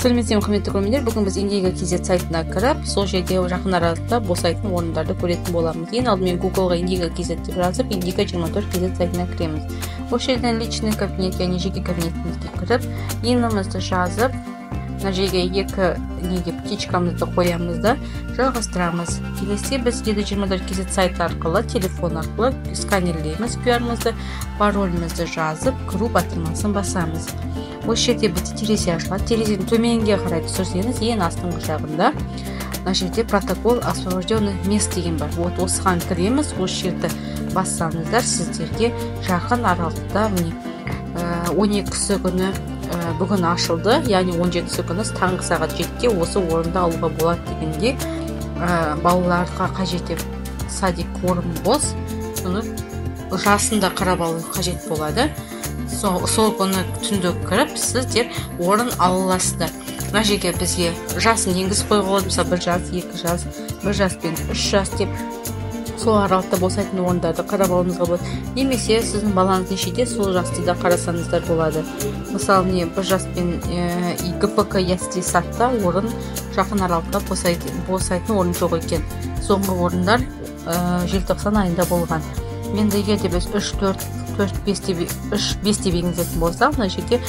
Сәлеметсіздер ме, құрметті көрермендер. Бүгін біз Индиго KZ сайтына кіріп, сол жерде жақын аралықта босайтын орындарды көретін боламыз. Ең алдымен Google-ға Индиго KZ деп жазып, Индиго 24 KZ сайтына кіреміз. Осы жерден личный кабинет, яғни жеке кабинетімізге кіріп, емімізді жазып, мына жерге екі птичкамызды қоямыз да жалғастырамыз. Келесі біз 724 KZ сайты арқылы, телефон арқылы сканерлейміз QR-мызды, паролімізді жазып, кіру батырмасын басамыз. Осы жерде бізге терезе ашылады. Терезені төменге қарай түсірсеңіз, ең астыңғы жағында мына жерде протокол освобожденных мест деген бар. Осыған кіреміз. Осы жерді бассаңыздар, сіздерге жақын аралықта 12-сі күні бүгін ашылды, яғни 17-сі күні таңғы сағат 7-ке осы орында алуға болады дегенде, балаларға қажет садик орын бос, соны жасында қарап алу қажет болады. Сол күні түнде кіріп, сіздер орын аласыздар. Мына жерге бізге жасын енгізіп қойуға болады, мысалы 1 жас, 2 жас, 1 жас пен 3 жас деп сол аралықта босайтын орындарды қарап алуыңызға болады. Немесе сіздің балаңыз нешеде, сол жасты да қарасаңыздар болады. Мысалы, 1 жас пен ГПК ясли сатта орын жақын аралықта босайтын орын жоқ екен. Соңғы орындар желтоқсан айында болған. Енді егер де біз 5 деп енгізетін болсақ, мына жерде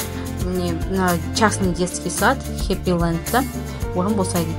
частный детский сад Happy Land'да орын босайды.